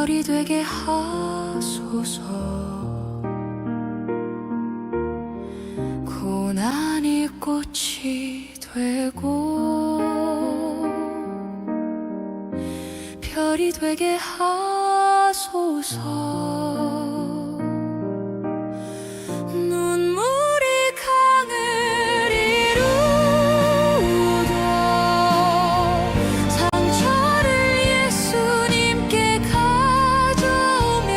별이 되게 하소서. 고난이 꽃이 되고 별이 되게 하소서. 눈물이 강을 이루고 상처를 예수님께 가져오면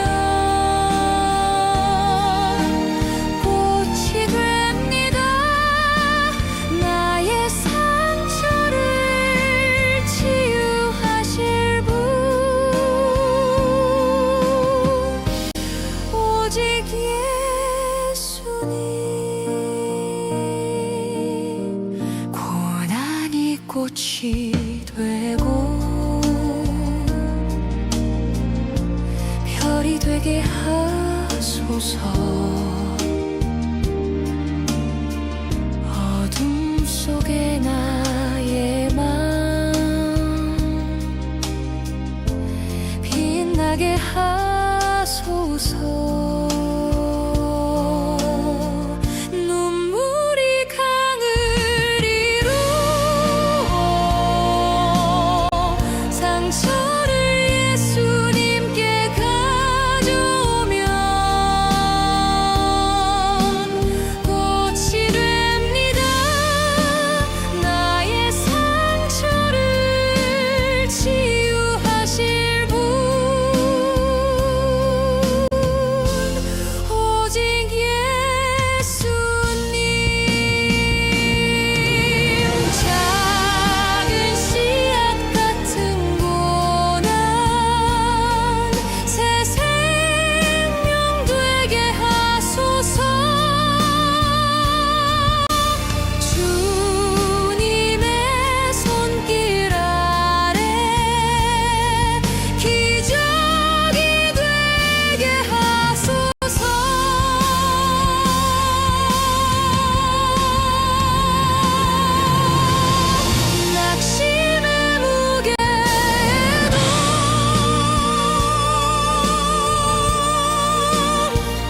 꽃이 됩니다. 나의 상처를 치유하실 분, 오직 예수님. 고난이 꽃이 되고 별이 되게 하소서. 어둠 속에 나의 맘 빛나게 하소서. 눈물이 강을 이루어 상처를 예수님께 가져오면 꽃이 됩니다. 나의 상처를 치유하실 분, 오직 예수님. 작은 씨앗 같은 고난 새 생명 되게 하소서. 주님의 손길 아래 기적이 되게 하소서. 낙심의 무게도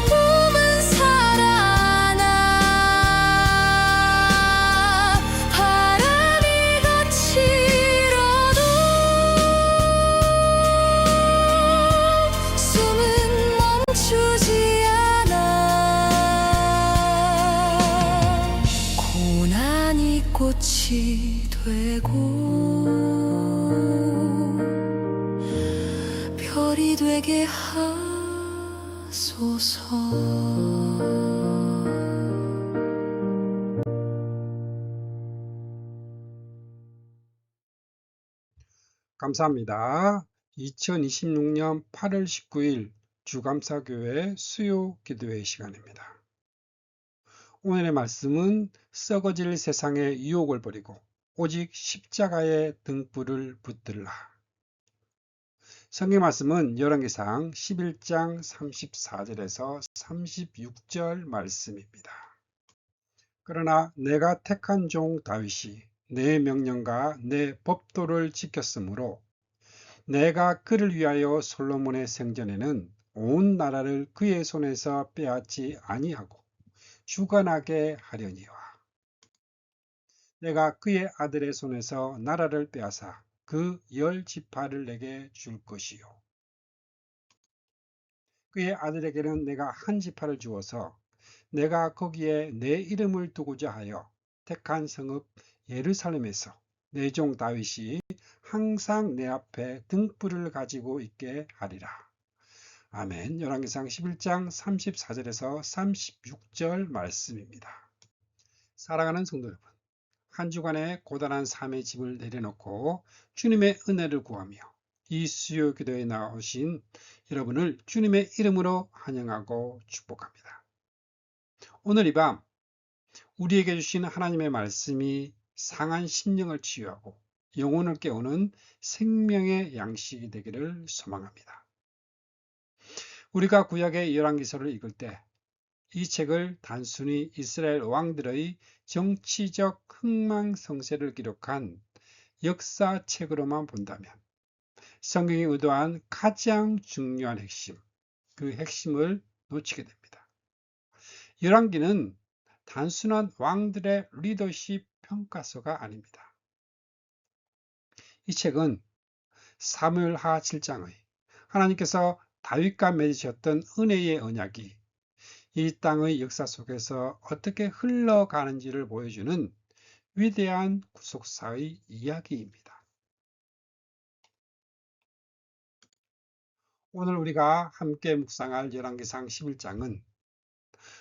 꿈은 살아나 바람이 거칠어도 숨은 멈추지 않아. 고난이 꽃이 되고 별이 되게 하소서. 감사합니다. 2026년 8월 19일 주감사교회 수요 기도회 시간입니다. 오늘의 말씀은 썩어질 세상의 유혹을 버리고 오직 십자가의 등불을 붙들라. 성경 말씀은 열왕기상 11장 34절에서 36절 말씀입니다. 그러나 내가 택한 종 다윗이 내 명령과 내 법도를 지켰으므로 내가 그를 위하여 솔로몬의 생전에는 온 나라를 그의 손에서 빼앗지 아니하고 주관하게 하려니와 내가 그의 아들의 손에서 나라를 빼앗아 그 10지파를 내게 줄 것이요 그의 아들에게는 내가 한 지파를 주어서 내가 거기에 내 이름을 두고자 하여 택한 성읍 예루살렘에서 내 종 다윗이 항상 내 앞에 등불을 가지고 있게 하리라. 아멘. 열왕기상 11장 34절에서 36절 말씀입니다. 사랑하는 성도 여러분, 한 주간의 고단한 삶의 짐을 내려놓고 주님의 은혜를 구하며 이 수요 기도에 나오신 여러분을 주님의 이름으로 환영하고 축복합니다. 오늘 이 밤 우리에게 주신 하나님의 말씀이 상한 심령을 치유하고 영혼을 깨우는 생명의 양식이 되기를 소망합니다. 우리가 구약의 열왕기서를 읽을 때 이 책을 단순히 이스라엘 왕들의 정치적 흥망성쇠를 기록한 역사책으로만 본다면 성경이 의도한 가장 중요한 핵심, 그 핵심을 놓치게 됩니다. 열왕기는 단순한 왕들의 리더십 평가서가 아닙니다. 이 책은 사무엘하 7장의 하나님께서 다윗과 맺으셨던 은혜의 언약이 이 땅의 역사 속에서 어떻게 흘러가는지를 보여주는 위대한 구속사의 이야기입니다. 오늘 우리가 함께 묵상할 열왕기상 11장은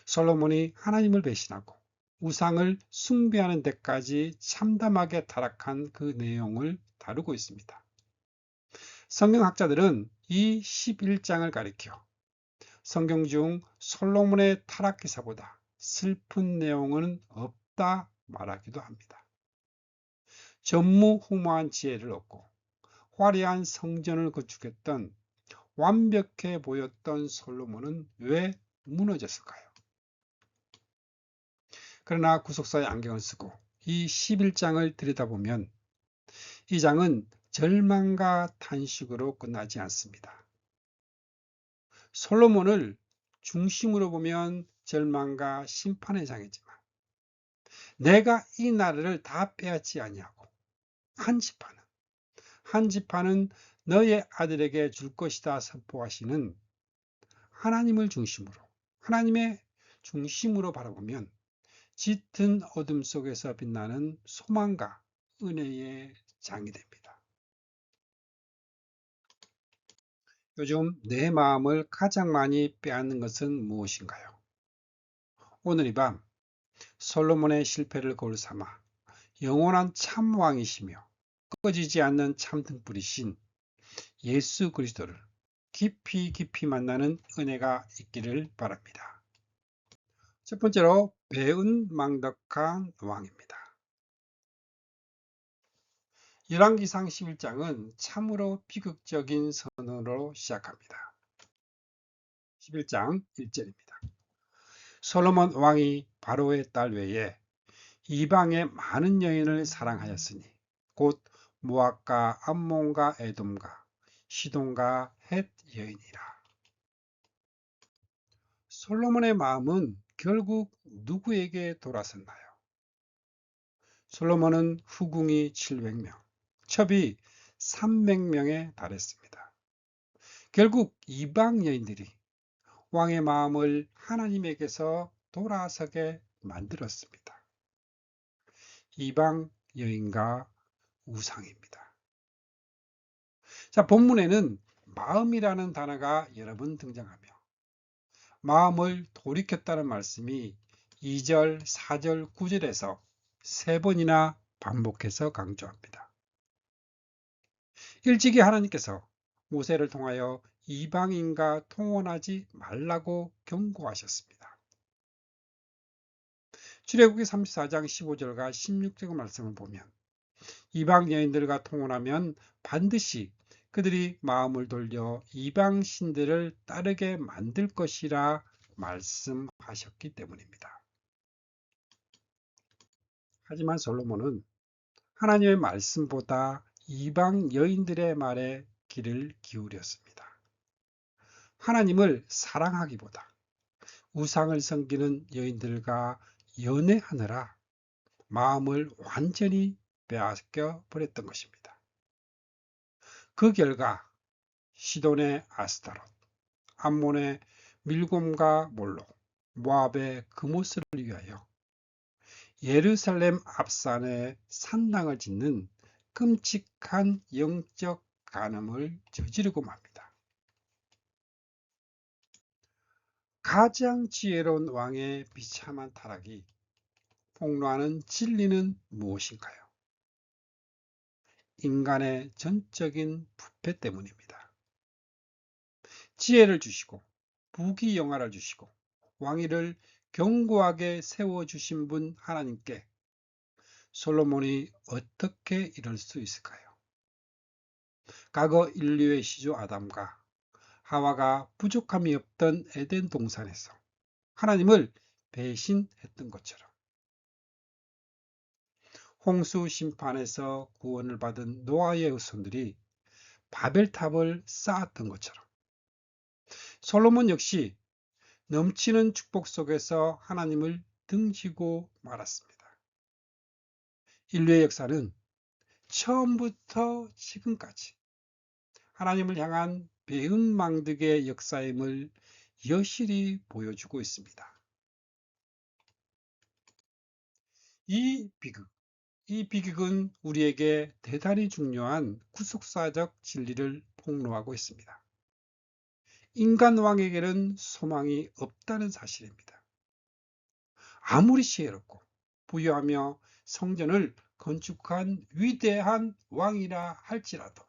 솔로몬이 하나님을 배신하고 우상을 숭배하는 데까지 참담하게 타락한 그 내용을 다루고 있습니다. 성경학자들은 이 11장을 가리켜 성경 중 솔로몬의 타락 기사보다 슬픈 내용은 없다 말하기도 합니다. 전무후무한 지혜를 얻고 화려한 성전을 건축했던 완벽해 보였던 솔로몬은 왜 무너졌을까요? 그러나 구속사의 안경을 쓰고 이 11장을 들여다보면 이 장은 절망과 탄식으로 끝나지 않습니다. 솔로몬을 중심으로 보면 절망과 심판의 장이지만 내가 이 나라를 다 빼앗지 아니하고 한 지파는 너의 아들에게 줄 것이다 선포하시는 하나님을 중심으로 하나님의 중심으로 바라보면 짙은 어둠 속에서 빛나는 소망과 은혜의 장이 됩니다. 요즘 내 마음을 가장 많이 빼앗는 것은 무엇인가요? 오늘 이 밤 솔로몬의 실패를 거울 삼아 영원한 참왕이시며 꺼지지 않는 참등불이신 예수 그리스도를 깊이 만나는 은혜가 있기를 바랍니다. 첫 번째로 배은망덕한 왕입니다. 열왕기상 11장은 참으로 비극적인 선언으로 시작합니다. 11장 1절입니다. 솔로몬 왕이 바로의 딸 외에 이방의 많은 여인을 사랑하였으니 곧 모압과 암몬과 에돔과 시돈과 헷 여인이라. 솔로몬의 마음은 결국 누구에게 돌아섰나요? 솔로몬은 후궁이 700명, 첩이 300명에 달했습니다. 결국 이방 여인들이 왕의 마음을 하나님에게서 돌아서게 만들었습니다. 이방 여인과 우상입니다. 자, 본문에는 마음이라는 단어가 여러 번 등장하며 마음을 돌이켰다는 말씀이 2절, 4절, 9절에서 3번이나 반복해서 강조합니다. 일찍이 하나님께서 모세를 통하여 이방인과 통혼하지 말라고 경고하셨습니다. 출애굽기 34장 15절과 16절 말씀을 보면 이방 여인들과 통혼하면 반드시 그들이 마음을 돌려 이방 신들을 따르게 만들 것이라 말씀하셨기 때문입니다. 하지만 솔로몬은 하나님의 말씀보다 이방 여인들의 말에 귀를 기울였습니다. 하나님을 사랑하기보다 우상을 섬기는 여인들과 연애하느라 마음을 완전히 빼앗겨 버렸던 것입니다. 그 결과 시돈의 아스타롯, 암몬의 밀곰과 몰록, 모압의 그모스를 위하여 예루살렘 앞산에 산당을 짓는 끔찍한 영적 간음을 저지르고 맙니다. 가장 지혜로운 왕의 비참한 타락이 폭로하는 진리는 무엇인가요? 인간의 전적인 부패 때문입니다. 지혜를 주시고 부귀영화를 주시고 왕위를 견고하게 세워주신 분 하나님께 솔로몬이 어떻게 이럴 수 있을까요? 과거 인류의 시조 아담과 하와가 부족함이 없던 에덴 동산에서 하나님을 배신했던 것처럼 홍수 심판에서 구원을 받은 노아의 후손들이 바벨탑을 쌓았던 것처럼 솔로몬 역시 넘치는 축복 속에서 하나님을 등지고 말았습니다. 인류의 역사는 처음부터 지금까지 하나님을 향한 배은망덕의 역사임을 여실히 보여주고 있습니다. 이 비극은 우리에게 대단히 중요한 구속사적 진리를 폭로하고 있습니다. 인간 왕에게는 소망이 없다는 사실입니다. 아무리 지혜롭고 부유하며 성전을 건축한 위대한 왕이라 할지라도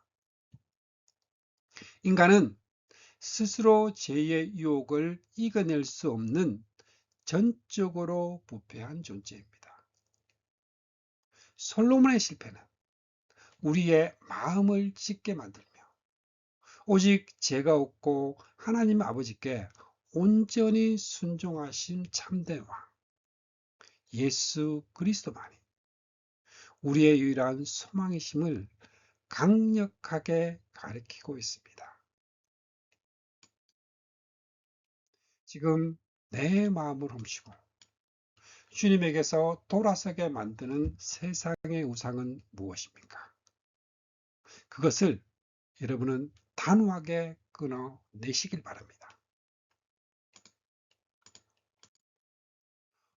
인간은 스스로 죄의 유혹을 이겨낼 수 없는 전적으로 부패한 존재입니다. 솔로몬의 실패는 우리의 마음을 찢게 만들며 오직 죄가 없고 하나님 아버지께 온전히 순종하신 참된 왕 예수 그리스도만이 우리의 유일한 소망이심을 강력하게 가리키고 있습니다. 지금 내 마음을 훔치고 주님에게서 돌아서게 만드는 세상의 우상은 무엇입니까? 그것을 여러분은 단호하게 끊어내시길 바랍니다.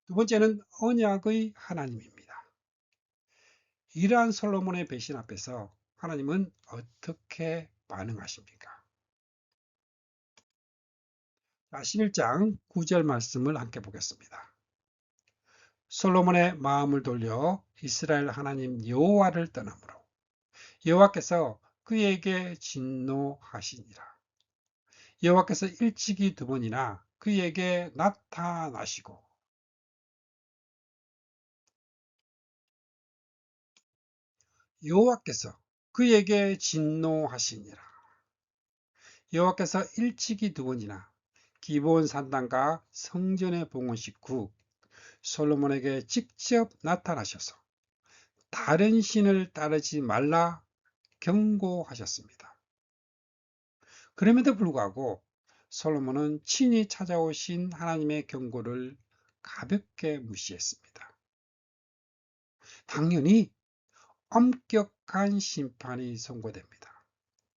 두 번째는 언약의 하나님입니다. 이러한 솔로몬의 배신 앞에서 하나님은 어떻게 반응하십니까? 11장 9절 말씀을 함께 보겠습니다. 솔로몬의 마음을 돌려 이스라엘 하나님 여호와를 떠나므로 여호와께서 그에게 진노하시니라. 여호와께서 일찍이 두 번이나 그에게 나타나시고 여호와께서 그에게 진노하시니라. 여호와께서 일찍이 두 번이나 기브온 산당과 성전의 봉헌식 후 솔로몬에게 직접 나타나셔서 다른 신을 따르지 말라 경고하셨습니다. 그럼에도 불구하고 솔로몬은 친히 찾아오신 하나님의 경고를 가볍게 무시했습니다. 당연히 엄격한 심판이 선고됩니다.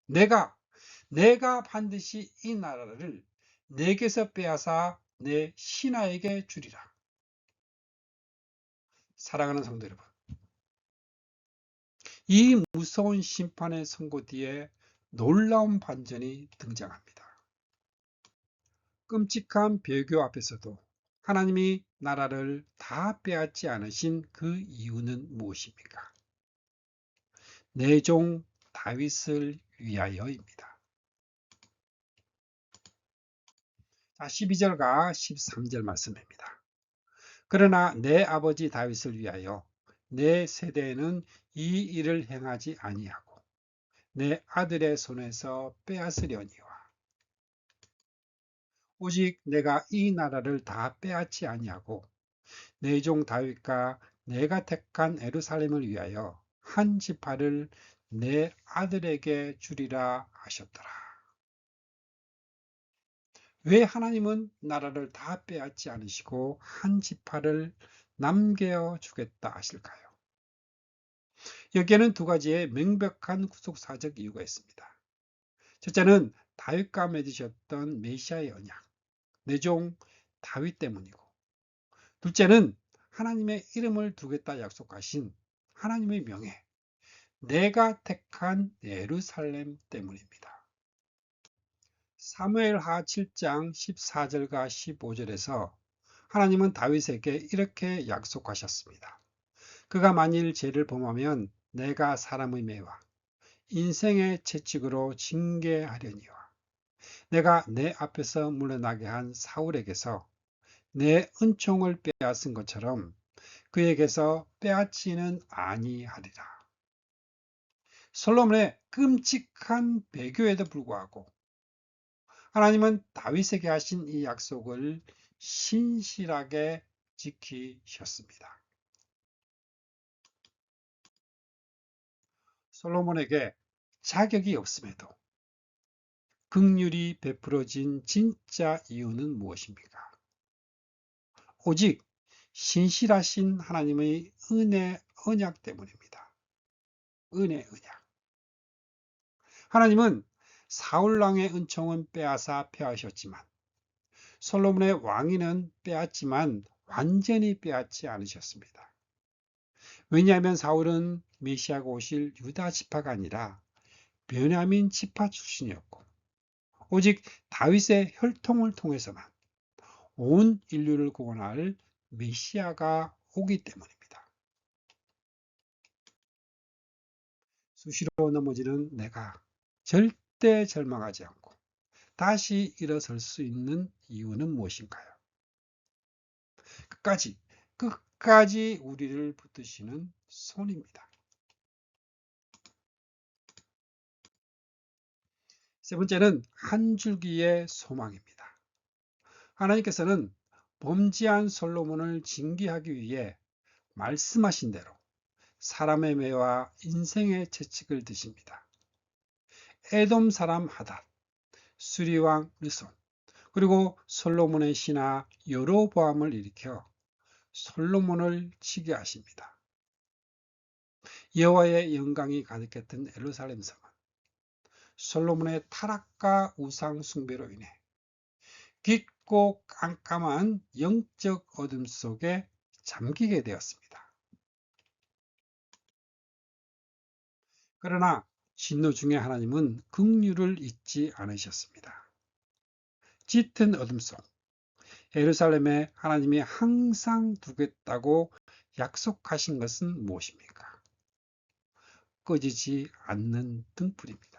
내가 반드시 이 나라를 내게서 빼앗아 내 신하에게 주리라. 사랑하는 성도 여러분, 이 무서운 심판의 선고 뒤에 놀라운 반전이 등장합니다. 끔찍한 배교 앞에서도 하나님이 나라를 다 빼앗지 않으신 그 이유는 무엇입니까? 내 종 다윗을 위하여입니다. 12절과 13절 말씀입니다. 그러나 내 아버지 다윗을 위하여 내 세대에는 이 일을 행하지 아니하고 내 아들의 손에서 빼앗으려니와 오직 내가 이 나라를 다 빼앗지 아니하고 내 종 다윗과 내가 택한 예루살렘을 위하여 한 지파를 내 아들에게 주리라 하셨더라. 왜 하나님은 나라를 다 빼앗지 않으시고 한 지파를 남겨주겠다 하실까요? 여기에는 두 가지의 명백한 구속사적 이유가 있습니다. 첫째는 다윗과 맺으셨던 메시아의 언약, 내 종 다윗 때문이고, 둘째는 하나님의 이름을 두겠다 약속하신 하나님의 명예, 내가 택한 예루살렘 때문입니다. 사무엘하 7장 14절과 15절에서 하나님은 다윗에게 이렇게 약속하셨습니다. 그가 만일 죄를 범하면 내가 사람의 매와 인생의 채찍으로 징계하려니와 내가 내 앞에서 물러나게 한 사울에게서 내 은총을 빼앗은 것처럼 그에게서 빼앗지는 아니하리라. 솔로몬의 끔찍한 배교에도 불구하고 하나님은 다윗에게 하신 이 약속을 신실하게 지키셨습니다. 솔로몬에게 자격이 없음에도 긍휼이 베풀어진 진짜 이유는 무엇입니까? 오직 신실하신 하나님의 은혜, 언약 때문입니다. 은혜, 언약. 하나님은 사울왕의 은총은 빼앗아 폐하셨지만 솔로몬의 왕위는 빼앗지만 완전히 빼앗지 않으셨습니다. 왜냐하면 사울은 메시아가 오실 유다 지파가 아니라 베냐민 지파 출신이었고 오직 다윗의 혈통을 통해서만 온 인류를 구원할 메시아가 오기 때문입니다. 수시로 넘어지는 내가 절대 절망하지 않고 다시 일어설 수 있는 이유는 무엇인가요? 끝까지 우리를 붙드시는 손입니다. 세 번째는 한 줄기의 소망입니다. 하나님께서는 범죄한 솔로몬을 징계하기 위해 말씀하신 대로 사람의 매와 인생의 채찍을 드십니다. 에돔 사람 하닷, 수리왕 르손, 그리고 솔로몬의 신하 여로보암을 일으켜 솔로몬을 치게 하십니다. 여호와의 영광이 가득했던 예루살렘 성은 솔로몬의 타락과 우상 숭배로 인해 깊고 깜깜한 영적 어둠 속에 잠기게 되었습니다. 그러나 진노 중에 하나님은 긍휼을 잊지 않으셨습니다. 짙은 어둠 속 예루살렘에 하나님이 항상 두겠다고 약속하신 것은 무엇입니까? 꺼지지 않는 등불입니다.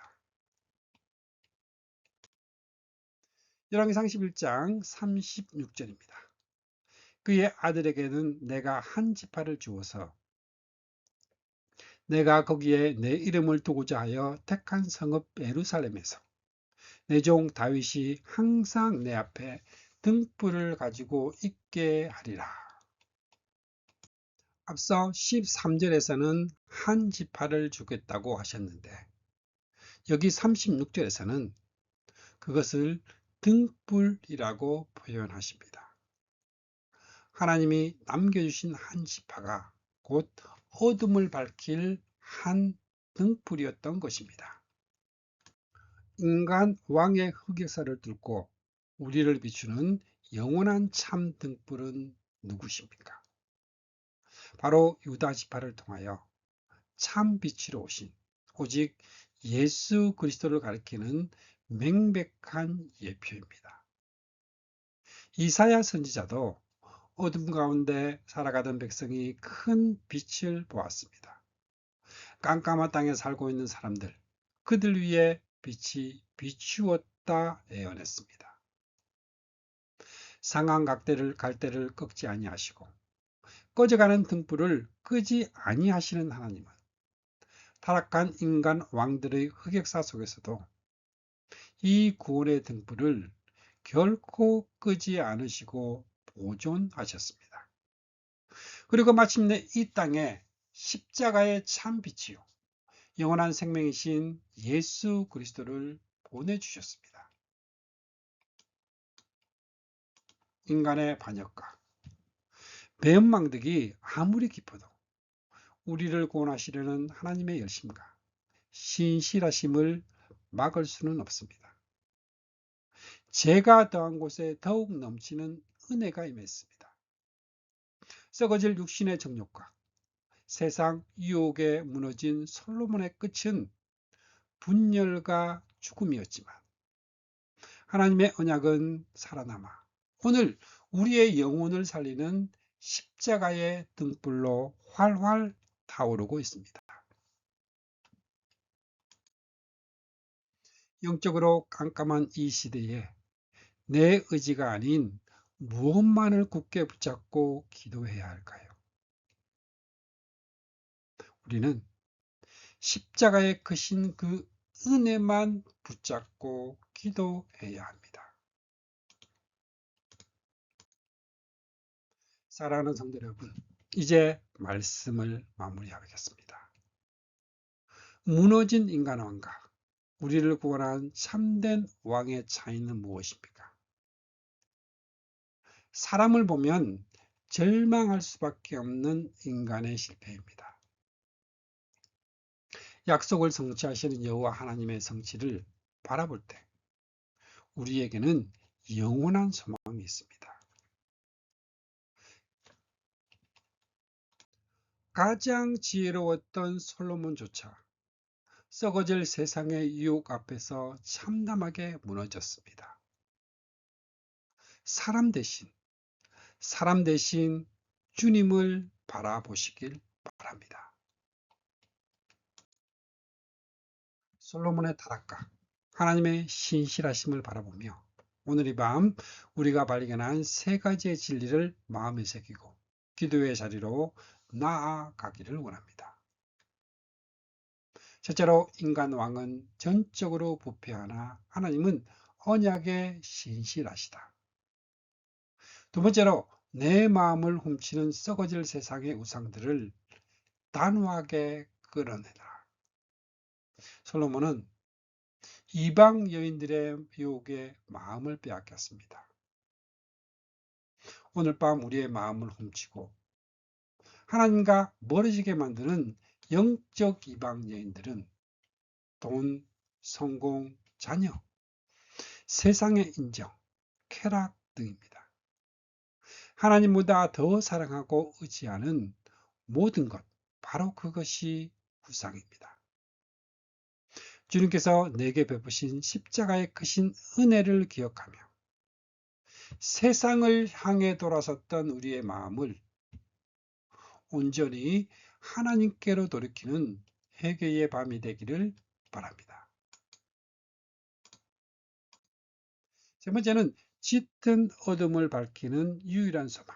열왕기상 11장 36절입니다. 그의 아들에게는 내가 한 지파를 주어서 내가 거기에 내 이름을 두고자 하여 택한 성읍 예루살렘에서 내 종 다윗이 항상 내 앞에 등불을 가지고 있게 하리라. 앞서 13절에서는 한 지파를 주겠다고 하셨는데 여기 36절에서는 그것을 등불이라고 표현하십니다. 하나님이 남겨주신 한 지파가 곧 어둠을 밝힐 한 등불이었던 것입니다. 인간 왕의 흑역사를 뚫고 우리를 비추는 영원한 참 등불은 누구십니까? 바로 유다 지파를 통하여 참 빛으로 오신 오직 예수 그리스도를 가리키는 명백한 예표입니다. 이사야 선지자도 어둠 가운데 살아가던 백성이 큰 빛을 보았습니다. 깜깜한 땅에 살고 있는 사람들, 그들 위에 빛이 비추었다 예언했습니다. 상한 갈대를 꺾지 아니하시고 꺼져가는 등불을 끄지 아니하시는 하나님은 타락한 인간 왕들의 흑역사 속에서도 이 구원의 등불을 결코 끄지 않으시고 보존하셨습니다. 그리고 마침내 이 땅에 십자가의 참 빛이요 영원한 생명이신 예수 그리스도를 보내주셨습니다. 인간의 반역과 배은망덕이 아무리 깊어도 우리를 구원하시려는 하나님의 열심과 신실하심을 막을 수는 없습니다. 죄가 더한 곳에 더욱 넘치는 은혜가 임했습니다. 썩어질 육신의 정욕과 세상 유혹에 무너진 솔로몬의 끝은 분열과 죽음이었지만 하나님의 언약은 살아남아 오늘 우리의 영혼을 살리는 십자가의 등불로 활활 타오르고 있습니다. 영적으로 깜깜한 이 시대에 내 의지가 아닌 무엇만을 굳게 붙잡고 기도해야 할까요? 우리는 십자가에 크신 그 은혜만 붙잡고 기도해야 합니다. 사랑하는 성도 여러분, 이제 말씀을 마무리하겠습니다. 무너진 인간왕과 우리를 구원한 참된 왕의 차이는 무엇입니까? 사람을 보면 절망할 수밖에 없는 인간의 실패입니다. 약속을 성취하시는 여호와 하나님의 성취를 바라볼 때 우리에게는 영원한 소망이 있습니다. 가장 지혜로웠던 솔로몬조차 썩어질 세상의 유혹 앞에서 참담하게 무너졌습니다. 사람 대신 주님을 바라보시길 바랍니다. 솔로몬의 타락과 하나님의 신실하심을 바라보며 오늘 이 밤 우리가 발견한 세 가지의 진리를 마음에 새기고 기도의 자리로 나아가기를 원합니다. 첫째로, 인간 왕은 전적으로 부패하나 하나님은 언약에 신실하시다. 두 번째로, 내 마음을 훔치는 썩어질 세상의 우상들을 단호하게 끌어내라. 솔로몬은 이방 여인들의 유혹에 마음을 빼앗겼습니다. 오늘 밤 우리의 마음을 훔치고 하나님과 멀어지게 만드는 영적 이방 여인들은 돈, 성공, 자녀, 세상의 인정, 쾌락 등입니다. 하나님보다 더 사랑하고 의지하는 모든 것, 바로 그것이 우상입니다. 주님께서 내게 베푸신 십자가의 크신 은혜를 기억하며 세상을 향해 돌아섰던 우리의 마음을 온전히 하나님께로 돌이키는 회개의 밤이 되기를 바랍니다. 세 번째는 짙은 어둠을 밝히는 유일한 소망,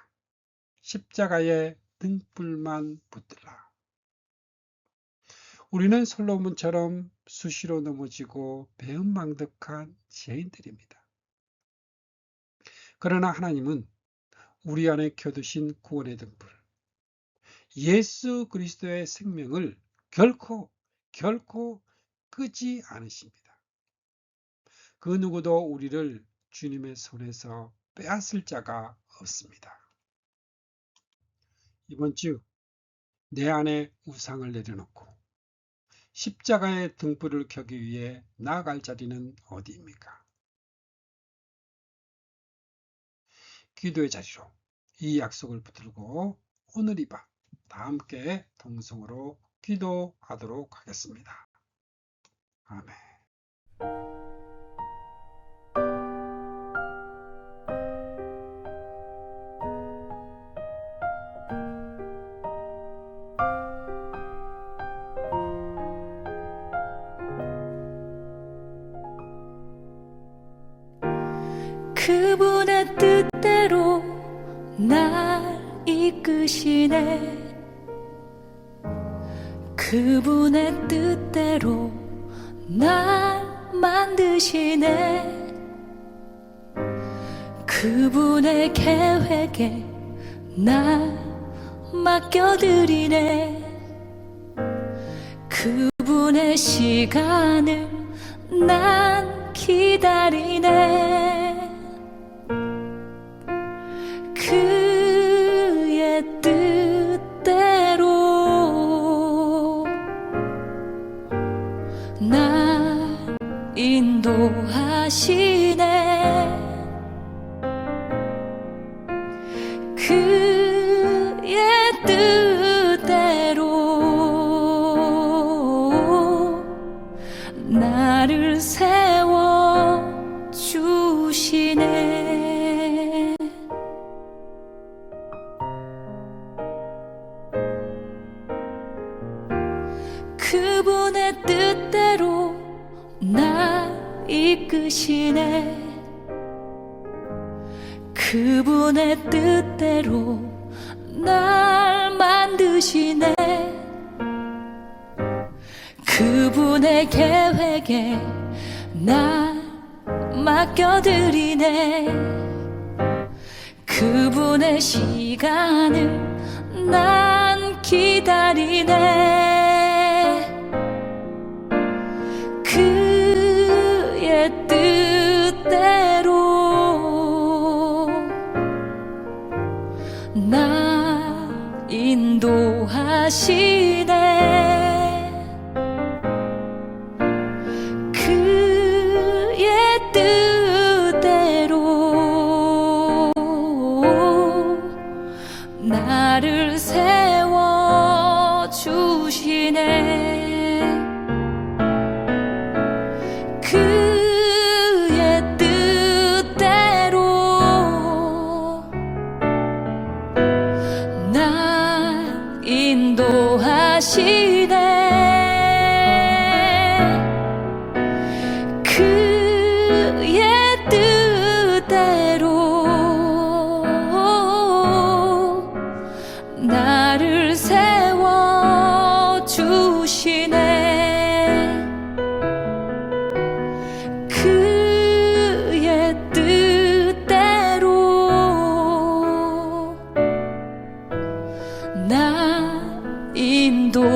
십자가의 등불만 붙들라. 우리는 솔로몬처럼 수시로 넘어지고 배은망덕한 죄인들입니다. 그러나 하나님은 우리 안에 켜두신 구원의 등불, 예수 그리스도의 생명을 결코 끄지 않으십니다. 그 누구도 우리를 주님의 손에서 빼앗을 자가 없습니다. 이번 주 내 안에 우상을 내려놓고 십자가의 등불을 켜기 위해 나아갈 자리는 어디입니까? 기도의 자리로 이 약속을 붙들고 오늘 이 밤 다 함께 동성으로 기도하도록 하겠습니다. 아멘. 그분의 뜻대로 날 이끄시네. 그분의 뜻대로 날 만드시네. 그분의 계획에 날 맡겨드리네. 그분의 시간을 난 기다리네. 그의 뜻대로 날 인도하시네. 그의 뜻대로 나를 세워 주시네. 그분의 뜻대로 날 이끄시네. 그분의 뜻대로 날 만드시네. 그분의 계획에 날 맡겨드리네. 그분의 시간을 난 기다리네. 그의 그의 뜻대로 나를 세워 주시네. 그의 뜻대로 날 인도하시네. 그의 뜻대로 나를 세워 주시네. 그의 뜻대로 나 인도하시네.